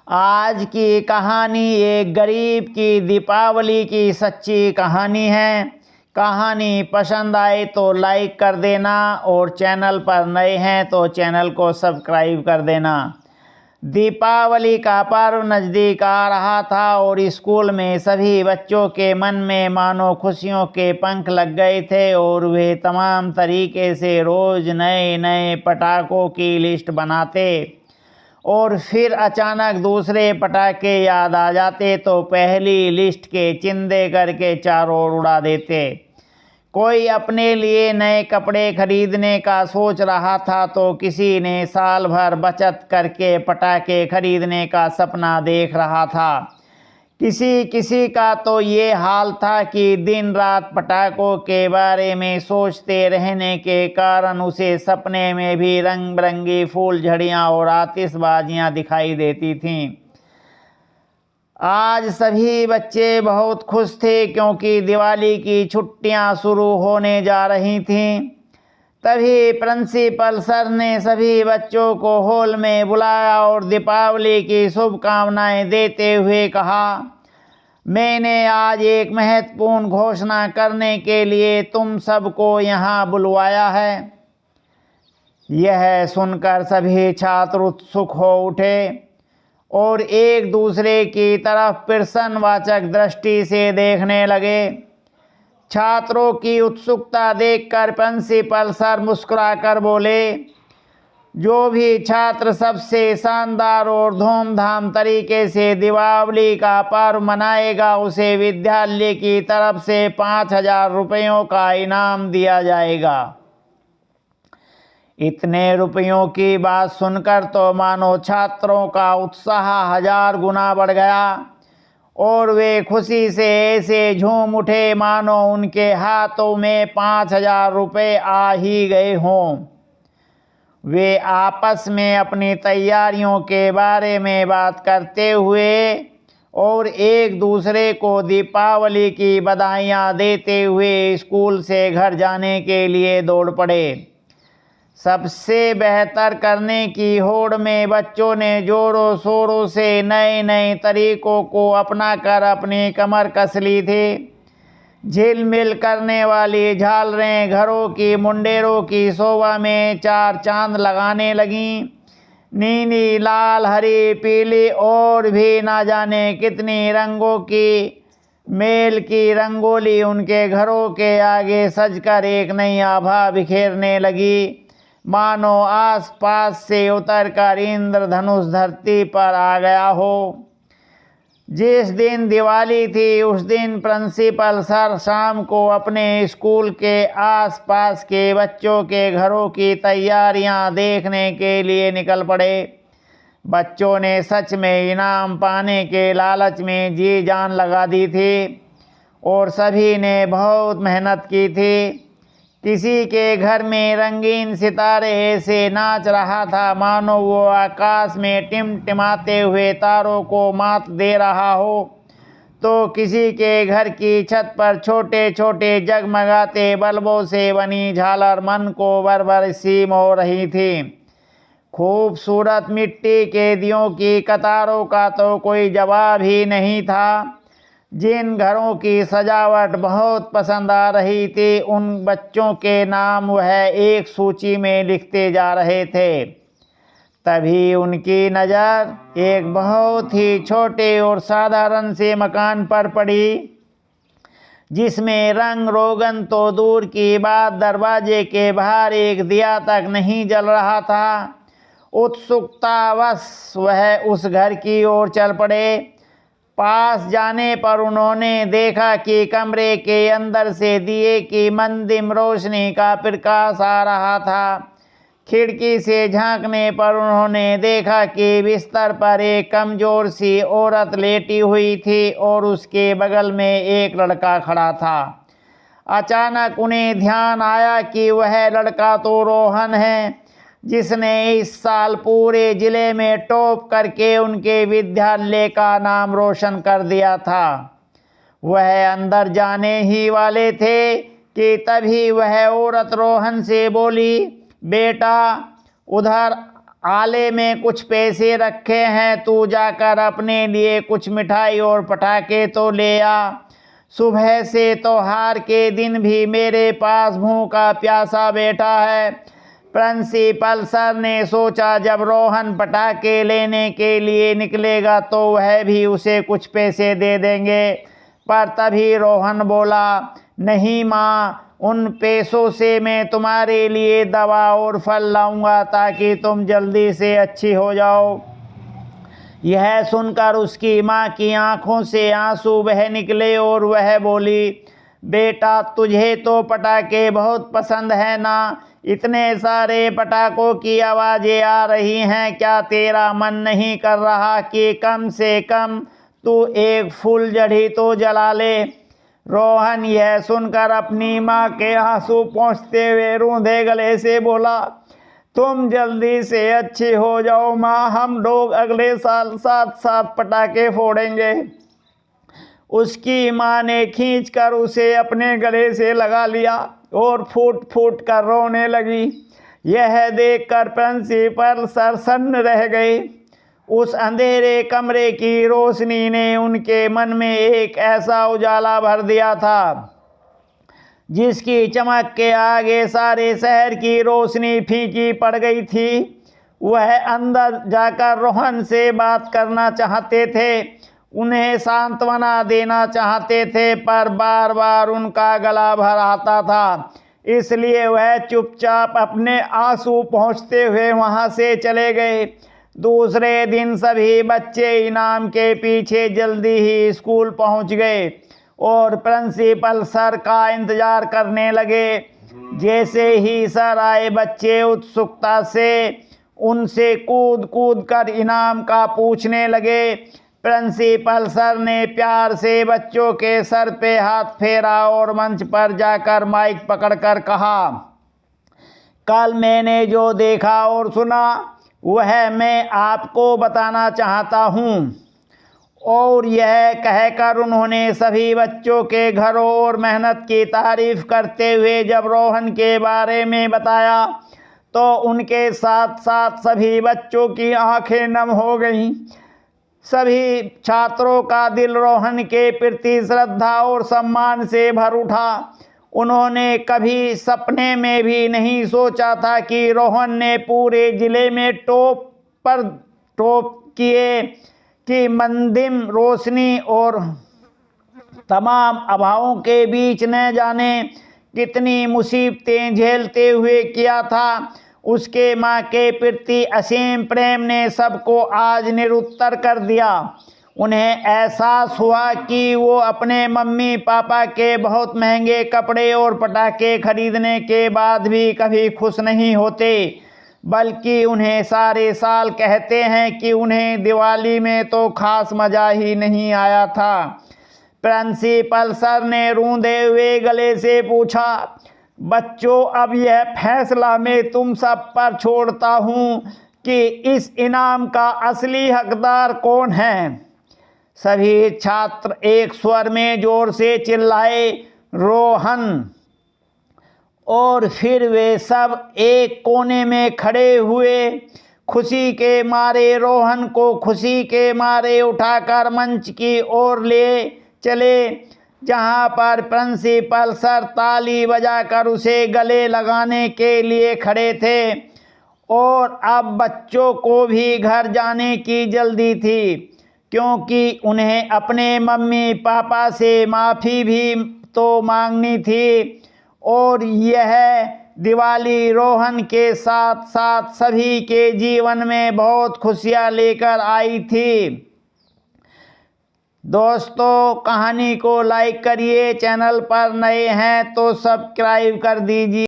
आज की कहानी एक गरीब की दीपावली की सच्ची कहानी है। कहानी पसंद आए तो लाइक कर देना और चैनल पर नए हैं तो चैनल को सब्सक्राइब कर देना। दीपावली का पर्व नज़दीक आ रहा था और स्कूल में सभी बच्चों के मन में मानो खुशियों के पंख लग गए थे और वे तमाम तरीके से रोज़ नए नए पटाखों की लिस्ट बनाते और फिर अचानक दूसरे पटाखे याद आ जाते तो पहली लिस्ट के चिंदे करके चारों ओर उड़ा देते। कोई अपने लिए नए कपड़े खरीदने का सोच रहा था तो किसी ने साल भर बचत करके पटाखे खरीदने का सपना देख रहा था। किसी का तो ये हाल था कि दिन रात पटाखों के बारे में सोचते रहने के कारण उसे सपने में भी रंग बिरंगी फूल झड़ियाँ और आतिशबाजियाँ दिखाई देती थीं। आज सभी बच्चे बहुत खुश थे क्योंकि दिवाली की छुट्टियां शुरू होने जा रही थीं। तभी प्रिंसिपल सर ने सभी बच्चों को हॉल में बुलाया और दीपावली की शुभकामनाएं देते हुए कहा, मैंने आज एक महत्वपूर्ण घोषणा करने के लिए तुम सबको यहाँ बुलवाया है। यह सुनकर सभी छात्र उत्सुक हो उठे और एक दूसरे की तरफ प्रश्नवाचक दृष्टि से देखने लगे। छात्रों की उत्सुकता देखकर प्रिंसिपल सर मुस्कुराकर बोले, जो भी छात्र सबसे शानदार और धूमधाम तरीके से दीपावली का पर्व मनाएगा उसे विद्यालय की तरफ से 5,000 रुपयों का इनाम दिया जाएगा। इतने रुपयों की बात सुनकर तो मानो छात्रों का उत्साह 1000 गुना बढ़ गया और वे खुशी से ऐसे झूम उठे मानो उनके हाथों में 5,000 रुपये आ ही गए हों। वे आपस में अपनी तैयारियों के बारे में बात करते हुए और एक दूसरे को दीपावली की बधाइयाँ देते हुए स्कूल से घर जाने के लिए दौड़ पड़े। सबसे बेहतर करने की होड़ में बच्चों ने जोरों शोरों से नए नए तरीकों को अपनाकर अपनी कमर कस ली थी। झिलमिल करने वाली झालरें घरों की मुंडेरों की शोभा में 4 चांद लगाने लगीं। नीली, लाल, हरी, पीली और भी ना जाने कितनी रंगों की मेल की रंगोली उनके घरों के आगे सजकर एक नई आभा बिखेरने लगी, मानो आसपास से उतरकर इंद्रधनुष धरती पर आ गया हो। जिस दिन दिवाली थी उस दिन प्रिंसिपल सर शाम को अपने स्कूल के आसपास के बच्चों के घरों की तैयारियां देखने के लिए निकल पड़े। बच्चों ने सच में इनाम पाने के लालच में जी जान लगा दी थी और सभी ने बहुत मेहनत की थी। किसी के घर में रंगीन सितारे ऐसे नाच रहा था मानो वो आकाश में टिमटिमाते हुए तारों को मात दे रहा हो, तो किसी के घर की छत पर छोटे छोटे जगमगाते बल्बों से बनी झालर मन को भर सी मोह रही थी। खूबसूरत मिट्टी के दियों की कतारों का तो कोई जवाब ही नहीं था। जिन घरों की सजावट बहुत पसंद आ रही थी उन बच्चों के नाम वह एक सूची में लिखते जा रहे थे। तभी उनकी नज़र एक बहुत ही छोटे और साधारण से मकान पर पड़ी जिसमें रंग रोगन तो दूर की बात, दरवाजे के बाहर एक दिया तक नहीं जल रहा था। उत्सुकतावश वह उस घर की ओर चल पड़े। पास जाने पर उन्होंने देखा कि कमरे के अंदर से दिए की मंदिम रोशनी का प्रकाश आ रहा था। खिड़की से झांकने पर उन्होंने देखा कि बिस्तर पर एक कमजोर सी औरत लेटी हुई थी और उसके बगल में एक लड़का खड़ा था। अचानक उन्हें ध्यान आया कि वह लड़का तो रोहन है जिसने इस साल पूरे जिले में टॉप करके उनके विद्यालय का नाम रोशन कर दिया था। वह अंदर जाने ही वाले थे कि तभी वह औरत रोहन से बोली, बेटा उधर आले में कुछ पैसे रखे हैं, तू जाकर अपने लिए कुछ मिठाई और पटाखे तो ले आ। सुबह से त्योहार के दिन भी मेरे पास भूखा प्यासा बैठा है। प्रिंसिपल सर ने सोचा जब रोहन पटाखे लेने के लिए निकलेगा तो वह भी उसे कुछ पैसे दे देंगे। पर तभी रोहन बोला, नहीं माँ, उन पैसों से मैं तुम्हारे लिए दवा और फल लाऊंगा ताकि तुम जल्दी से अच्छी हो जाओ। यह सुनकर उसकी माँ की आंखों से आंसू बह निकले और वह बोली, बेटा तुझे तो पटाखे बहुत पसंद है ना, इतने सारे पटाखों की आवाज़ें आ रही हैं, क्या तेरा मन नहीं कर रहा कि कम से कम तू एक फूलझड़ी तो जला ले। रोहन यह सुनकर अपनी माँ के आंसू पोंछते हुए रूंधे गले से बोला, तुम जल्दी से अच्छी हो जाओ माँ, हम लोग अगले साल 7 पटाखे फोड़ेंगे। उसकी माँ ने खींचकर उसे अपने गले से लगा लिया और फूट फूट कर रोने लगी। यह देखकर प्रिंसिपल सर सन्न रह गए। उस अंधेरे कमरे की रोशनी ने उनके मन में एक ऐसा उजाला भर दिया था जिसकी चमक के आगे सारे शहर की रोशनी फीकी पड़ गई थी। वह अंदर जाकर रोहन से बात करना चाहते थे, उन्हें सांत्वना देना चाहते थे, पर बार बार उनका गला भर आता था। इसलिए वह चुपचाप अपने आंसू पोंछते हुए वहां से चले गए। दूसरे दिन सभी बच्चे इनाम के पीछे जल्दी ही स्कूल पहुंच गए और प्रिंसिपल सर का इंतजार करने लगे। जैसे ही सर आए बच्चे उत्सुकता से उनसे कूद कूद कर इनाम का पूछने लगे। प्रिंसिपल सर ने प्यार से बच्चों के सर पे हाथ फेरा और मंच पर जाकर माइक पकड़कर कहा, कल मैंने जो देखा और सुना वह मैं आपको बताना चाहता हूँ। और यह कहकर उन्होंने सभी बच्चों के घरों और मेहनत की तारीफ करते हुए जब रोहन के बारे में बताया तो उनके साथ साथ सभी बच्चों की आंखें नम हो गईं। सभी छात्रों का दिल रोहन के प्रति श्रद्धा और सम्मान से भर उठा। उन्होंने कभी सपने में भी नहीं सोचा था कि रोहन ने पूरे जिले में टॉप किए कि मंदिम रोशनी और तमाम अभावों के बीच न जाने कितनी मुसीबतें झेलते हुए किया था। उसके माँ के प्रति असीम प्रेम ने सबको आज निरुत्तर कर दिया। उन्हें एहसास हुआ कि वो अपने मम्मी पापा के बहुत महंगे कपड़े और पटाखे खरीदने के बाद भी कभी खुश नहीं होते, बल्कि उन्हें सारे साल कहते हैं कि उन्हें दिवाली में तो खास मज़ा ही नहीं आया था। प्रिंसिपल सर ने रूंधे हुए गले से पूछा, बच्चों अब यह फैसला मैं तुम सब पर छोड़ता हूँ कि इस इनाम का असली हकदार कौन है। सभी छात्र एक स्वर में जोर से चिल्लाए, रोहन। और फिर वे सब एक कोने में खड़े हुए खुशी के मारे रोहन को खुशी के मारे उठाकर मंच की ओर ले चले, जहां पर प्रिंसिपल सर ताली बजाकर उसे गले लगाने के लिए खड़े थे। और अब बच्चों को भी घर जाने की जल्दी थी, क्योंकि उन्हें अपने मम्मी पापा से माफ़ी भी तो मांगनी थी। और यह दिवाली रोहन के साथ साथ सभी के जीवन में बहुत खुशियाँ लेकर आई थी। दोस्तों, कहानी को लाइक करिए, चैनल पर नए हैं तो सब्सक्राइब कर दीजिए।